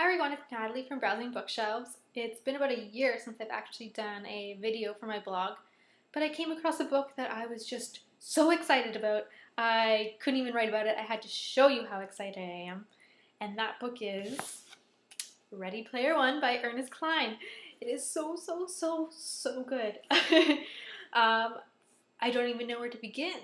Hi everyone, it's Natalie from Browsing Bookshelves. It's been about a year since I've actually done a video for my blog, but I came across a book that I was just so excited about. I couldn't even write about it. I had to show you how excited I am. And that book is Ready Player One by Ernest Cline. It is so good. I don't even know where to begin.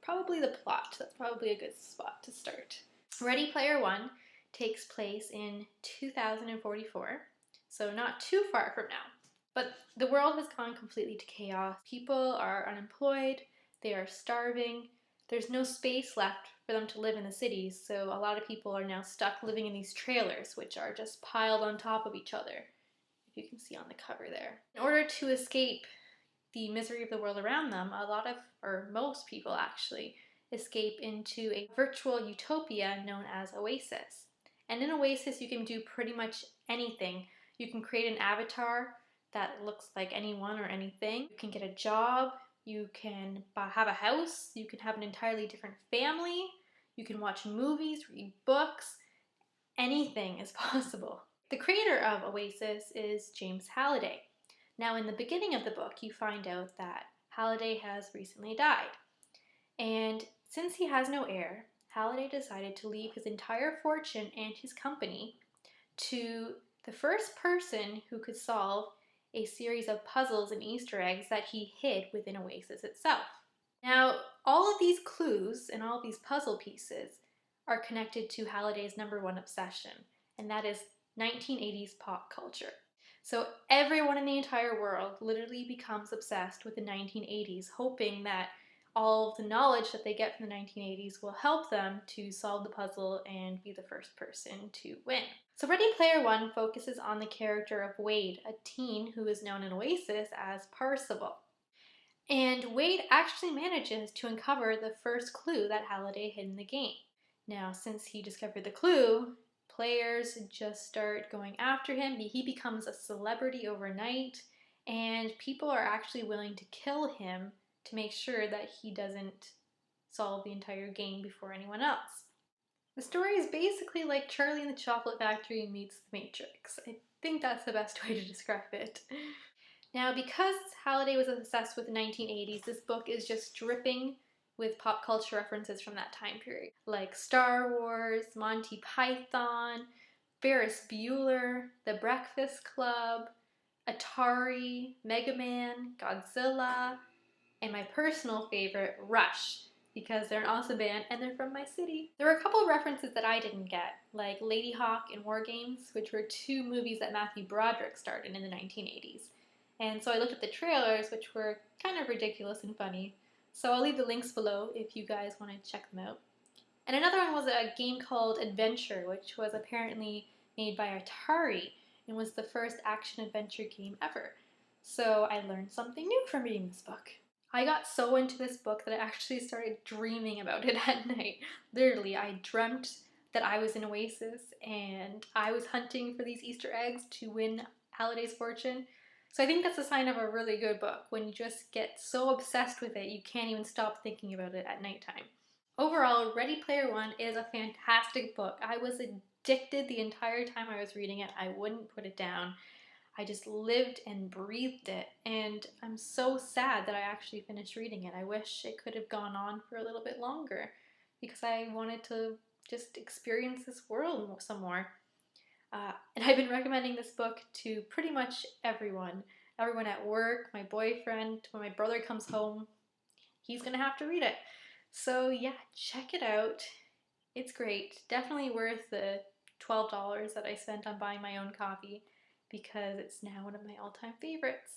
Probably the plot. That's probably a good spot to start. Ready Player One takes place in 2044, so not too far from now. But the world has gone completely to chaos. People are unemployed, they are starving, there's no space left for them to live in the cities, so a lot of people are now stuck living in these trailers, which are just piled on top of each other, if you can see on the cover there. In order to escape the misery of the world around them, most people actually, escape into a virtual utopia known as Oasis. And in Oasis, you can do pretty much anything. You can create an avatar that looks like anyone or anything. You can get a job. You can have a house. You can have an entirely different family. You can watch movies, read books. Anything is possible. The creator of Oasis is James Halliday. Now, in the beginning of the book, you find out that Halliday has recently died. And since he has no heir, Halliday decided to leave his entire fortune and his company to the first person who could solve a series of puzzles and Easter eggs that he hid within Oasis itself. Now, all of these clues and all of these puzzle pieces are connected to Halliday's #1 obsession, and that is 1980s pop culture. So everyone in the entire world literally becomes obsessed with the 1980s, hoping that all of the knowledge that they get from the 1980s will help them to solve the puzzle and be the first person to win. So Ready Player One focuses on the character of Wade, a teen who is known in Oasis as Parzival. And Wade actually manages to uncover the first clue that Halliday hid in the game. Now, since he discovered the clue, players just start going after him. He becomes a celebrity overnight, and people are actually willing to kill him to make sure that he doesn't solve the entire game before anyone else. The story is basically like Charlie and the Chocolate Factory meets The Matrix. I think that's the best way to describe it. Now, because Halliday was obsessed with the 1980s, this book is just dripping with pop culture references from that time period, like Star Wars, Monty Python, Ferris Bueller, The Breakfast Club, Atari, Mega Man, Godzilla, and my personal favorite, Rush, because they're an awesome band and they're from my city. There were a couple of references that I didn't get, like Lady Hawk and War Games, which were two movies that Matthew Broderick starred in the 1980s. And so I looked at the trailers, which were kind of ridiculous and funny. So I'll leave the links below if you guys want to check them out. And another one was a game called Adventure, which was apparently made by Atari and was the first action-adventure game ever. So I learned something new from reading this book. I got so into this book that I actually started dreaming about it at night. Literally, I dreamt that I was in Oasis and I was hunting for these Easter eggs to win Halliday's fortune. So I think that's a sign of a really good book, when you just get so obsessed with it you can't even stop thinking about it at nighttime. Overall, Ready Player One is a fantastic book. I was addicted the entire time I was reading it. I wouldn't put it down. I just lived and breathed it, and I'm so sad that I actually finished reading it. I wish it could have gone on for a little bit longer because I wanted to just experience this world some more. And I've been recommending this book to pretty much everyone. Everyone at work, my boyfriend, when my brother comes home, he's gonna have to read it. So yeah, check it out. It's great. Definitely worth the $12 that I spent on buying my own copy, because it's now one of my all-time favorites.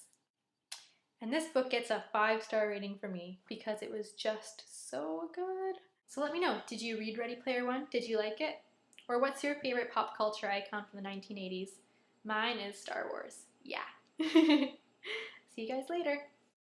And this book gets a 5-star rating from me because it was just so good. So let me know, did you read Ready Player One? Did you like it? Or what's your favorite pop culture icon from the 1980s? Mine is Star Wars. Yeah. See you guys later.